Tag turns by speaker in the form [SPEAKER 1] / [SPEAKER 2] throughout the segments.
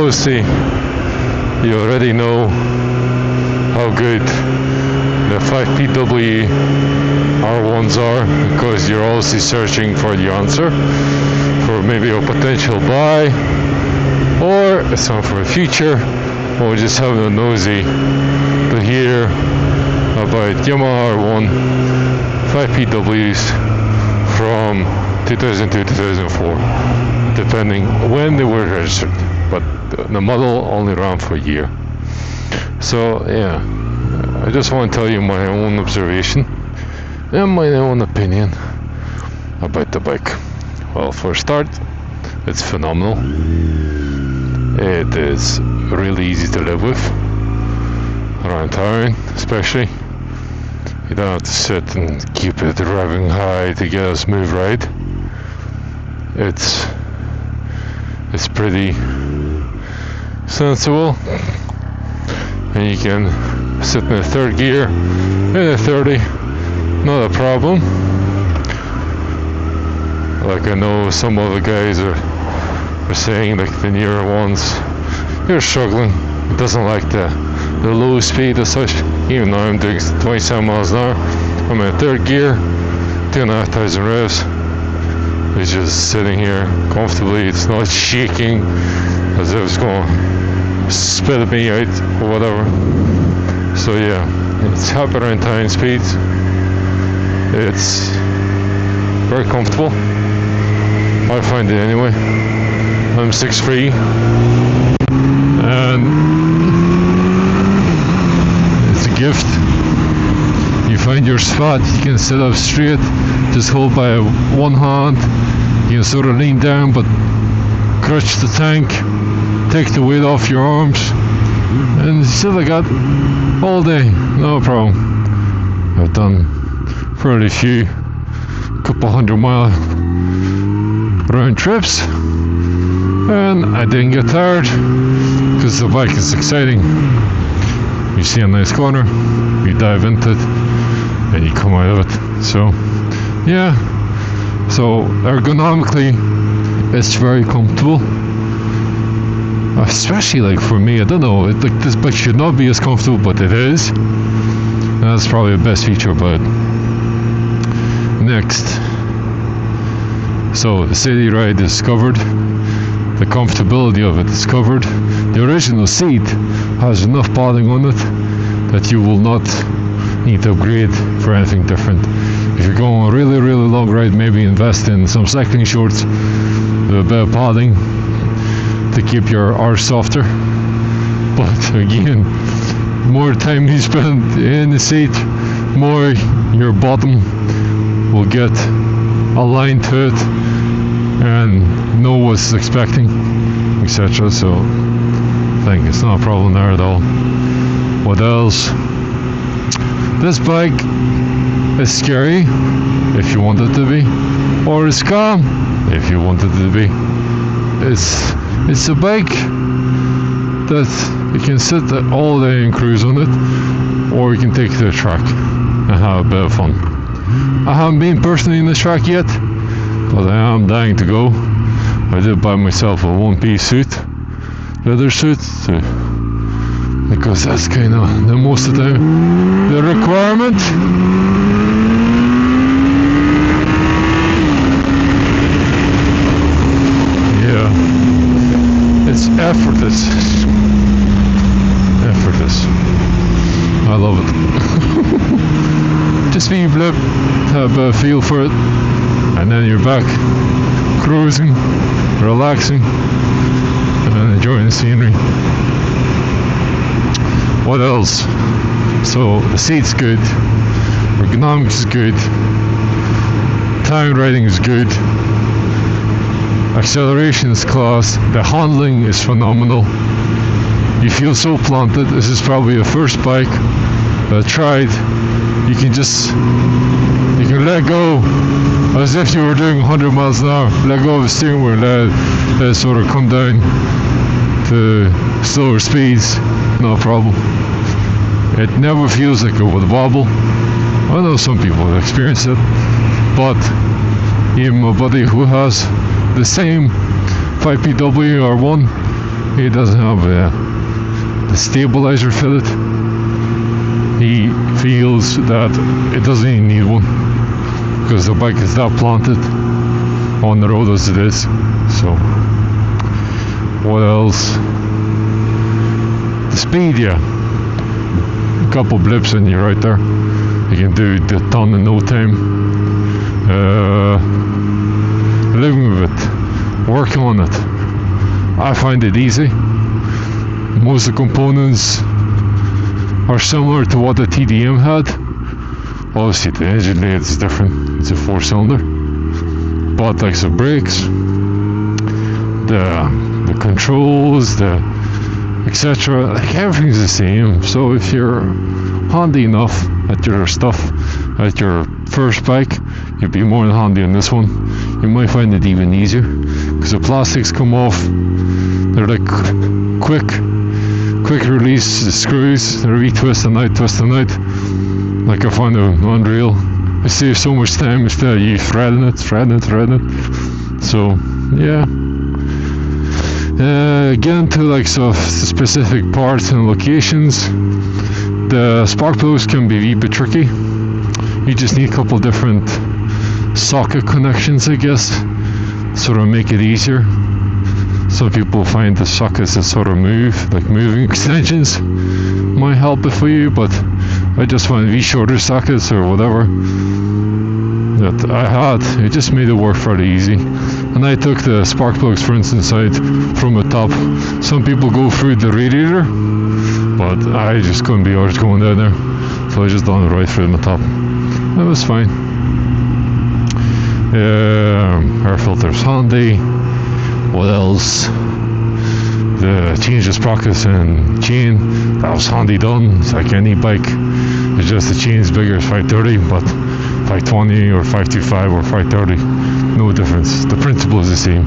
[SPEAKER 1] closely, you already know how good the 5PW R1s are, because you're also searching for the answer for maybe a potential buy, or some for the future, or just having a nosy to hear about Yamaha R1 5PWs from 2002-2004, depending when they were registered, but the model only ran for a year. So yeah, I just want to tell you my own observation and my own opinion about the bike. Well, for a start, it's phenomenal. It is really easy to live with around town, especially. You don't have to sit and keep it revving high to get a smooth ride. It's pretty sensible, and you can sit in a third gear in a 30, not a problem. Like I know some other guys are saying, like the newer ones, you're struggling. It doesn't like the low speed as such. Even though I'm doing 27 miles an hour, I'm in third gear, 2,500 revs. It's just sitting here comfortably. It's not shaking as if it's going to spit me out or whatever. So yeah, it's happy around town speeds. It's very comfortable. I find it anyway. I'm 6'3", and it's a gift. You find your spot, you can sit up straight, just hold by one hand, you can sort of lean down but crutch the tank, take the weight off your arms, and still like that all day, no problem. I've done fairly few, couple 100-mile round trips, and I didn't get tired because the bike is exciting. You see a nice corner, you dive into it, and you come out of it. So yeah, so ergonomically it's very comfortable, especially like for me. I don't know, like this bike should not be as comfortable, but it is, and that's probably the best feature about it. Next, so the city ride is covered, the comfortability of it is covered. The original seat has enough padding on it that you will not need to upgrade for anything different. If you're going on a really long ride, maybe invest in some cycling shorts with a bit of padding to keep your arse softer. But again, more time you spend in the seat, more your bottom will get aligned to it and know what's expecting, etc. So I think it's not a problem there at all. What else? This bike is scary if you want it to be, or it's calm if you want it to be. It's a bike that you can sit all day and cruise on it, or you can take it to the track and have a bit of fun. I haven't been personally in the track yet, but I am dying to go. I did buy myself a one-piece suit, leather suit, because that's kind of the most of the requirement. Yeah, it's effortless. I love it. Just being blip, have a feel for it, and then you're back cruising, relaxing, and enjoying the scenery. What else? So the seat's good, ergonomics is good, time riding is good, acceleration is class, the handling is phenomenal. You feel so planted. This is probably the first bike that I tried. You can let go as if you were doing 100 miles an hour. Let go of the steering wheel, let it sort of come down to slower speeds, no problem. It never feels like it would wobble. I know some people have experienced it, but even my buddy who has the same 5PW R1 he doesn't have the stabilizer fitted. He feels that it doesn't even need one because the bike is that planted on the road as it is. So what else? The speed, yeah, a couple blips and you're right there. You can do the ton in no time. Living with it, working on it, I find it easy. Most of the components are similar to what the TDM had. Obviously the engine blade is different, it's a 4-cylinder, but like the brakes, the controls, the etc., like everything's the same. So if you're handy enough at your stuff at your first bike, you'll be more than handy on this one. You might find it even easier because the plastics come off, they're like quick release. The screws, they retwist and out, twist and out. Like I find it unreal. I save so much time instead of you threading it. So yeah, getting to like sort of specific parts and locations, the spark plugs can be a wee bit tricky. You just need a couple different socket connections, I guess, sort of make it easier. Some people find the sockets that sort of move, like moving extensions, might help it for you, but I just find these shorter sockets or whatever that I had, it just made it work fairly easy. And I took the spark plugs, for instance, out from the top. Some people go through the radiator, but I just couldn't be arsed going down there, so I just done it right through the top. That was fine. Air filter's handy. What else? The change of sprockets and chain, that was handy done. It's like any bike, it's just the chain's bigger, it's 530, but 520 or 525 or 530, no difference. The principle is the same.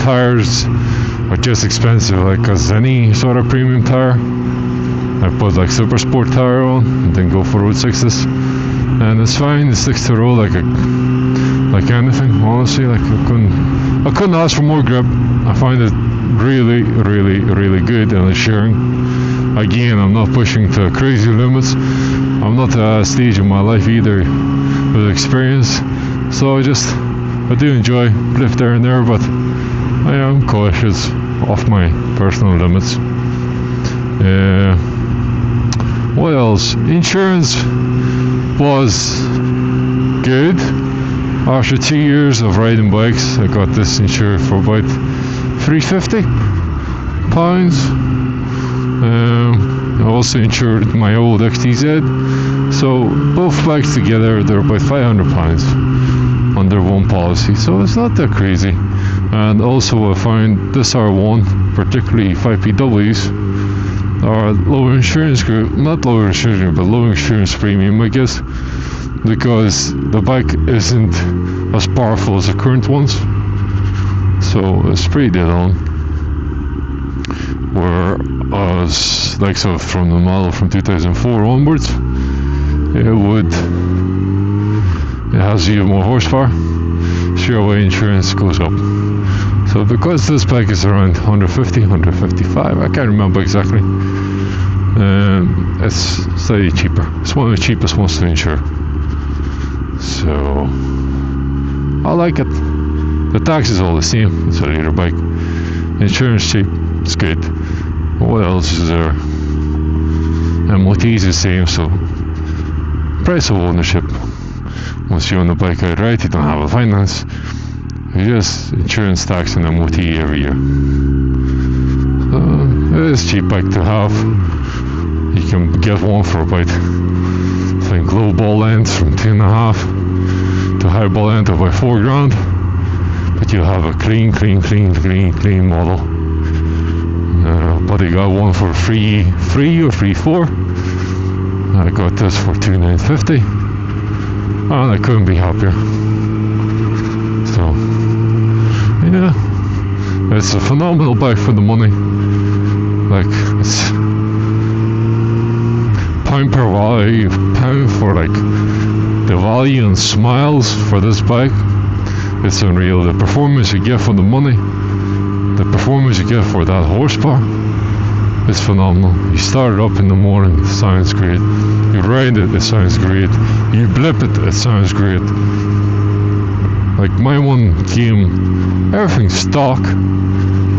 [SPEAKER 1] Tires are just expensive, like as any sort of premium tire. I put like super sport tire on and then go for Road 6s, and it's fine. It sticks to the road like anything, honestly. Like I couldn't ask for more grip. I find it really good and assuring. Again, I'm not pushing to crazy limits. I'm not at a stage in my life either with experience, so I do enjoy blip there and there, but I am cautious of my personal limits. What else? Insurance was good. After 2 years of riding bikes, I got this insured for about £350. I also insured my old XTZ, so both bikes together they're about £500 under one policy, so it's not that crazy. And also I find this R1, particularly 5PWs, are lower insurance group, not lower insurance group, but lower insurance premium, I guess, because the bike isn't as powerful as the current ones, so it's pretty dead on. Whereas, like, so from the model from 2004 onwards, it has even more horsepower, straight away insurance goes up. So because this bike is around 150, 155, I can't remember exactly, it's slightly cheaper. It's one of the cheapest ones to insure. So I like it. The tax is all the same. It's a later bike. Insurance cheap. It's good. What else is there? MOT is the same. So price of ownership. Once you own the bike outright, you don't have a finance. You just insurance, tax, and MOT every year. It is a cheap bike to have. You can get one for about, I think, low ball ends from 2.5 to high ball end of about £4,000. But you have a clean model. But I got one for free or 3,400. I got this for $2,950, and I couldn't be happier. So yeah, it's a phenomenal bike for the money. Like, it's pound for like the value and smiles for this bike. It's unreal. The performance you get for the money, the performance you get for that horsepower is phenomenal. You start it up in the morning, it sounds great. You ride it, it sounds great. You blip it, it sounds great. Like my one came, everything stock,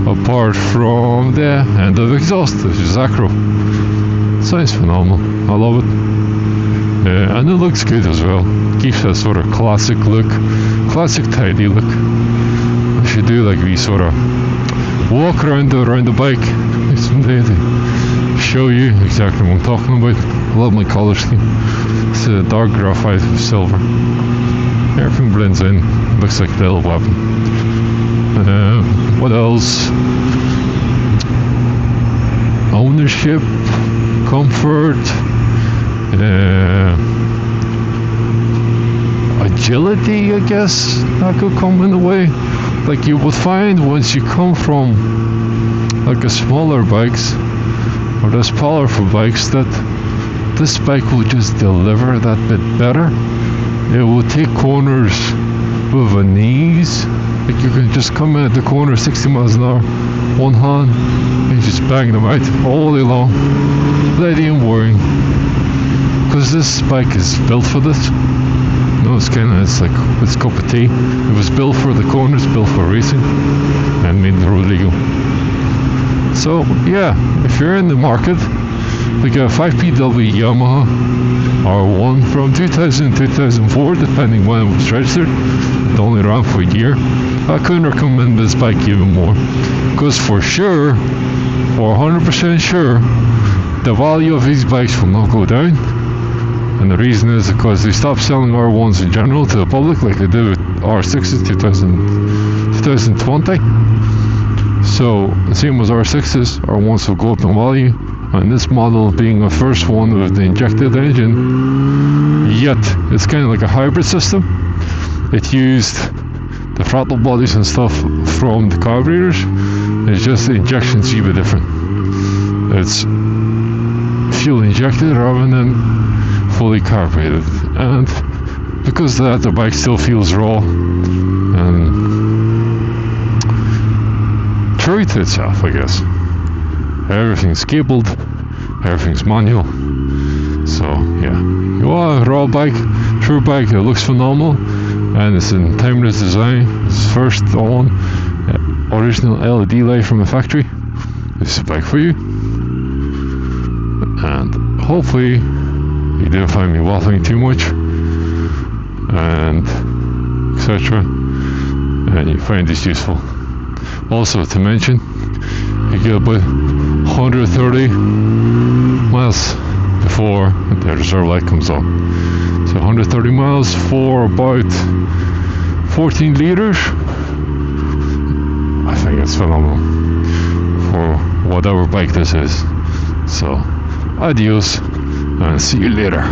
[SPEAKER 1] apart from the end of exhaust, which is acro. Sounds phenomenal. I love it. And it looks good as well. Keeps that sort of classic look, classic tidy look. I should do like we sort of walk around the bike someday to show you exactly what I'm talking about. I love my color scheme. It's a dark graphite with silver. Everything blends in. Looks like a little weapon. What else? Ownership, comfort, agility, I guess that could come in a way. Like you would find once you come from like a smaller bikes or less powerful bikes, that this bike will just deliver that bit better. It will take corners with an ease. Like you can just come in at the corner 60 miles an hour, one hand, and just bang them out all day long. Bloody and worrying. Because this bike is built for this. No, it's like it's a cup of tea. It was built for the corners, built for racing, and made the road legal. So yeah, if you're in the market, we got a 5PW Yamaha R1 from 2000 2004, depending when it was registered. It only ran for a year. I couldn't recommend this bike even more, because for sure, for 100% sure, the value of these bikes will not go down. And the reason is because they stopped selling R1s in general to the public, like they did with R6s 2020. So the same as R6s, R1s will go up in value. And this model being the first one with the injected engine, yet it's kind of like a hybrid system. It used the throttle bodies and stuff from the carburetors. It's just the injections a bit different. It's fuel injected rather than fully carbureted, and because of that, the bike still feels raw and true to itself, I guess. Everything's cabled, everything's manual. So yeah, you want a raw bike, true bike. It looks phenomenal, and it's in timeless design. It's first on original LED light from the factory. This is a bike for you, and hopefully you didn't find me waffling too much, and etc. And you find this useful. Also to mention, you get about 130 miles before the reserve light comes on. So 130 miles for about 14 liters. I think it's phenomenal for whatever bike this is. So adios and see you later.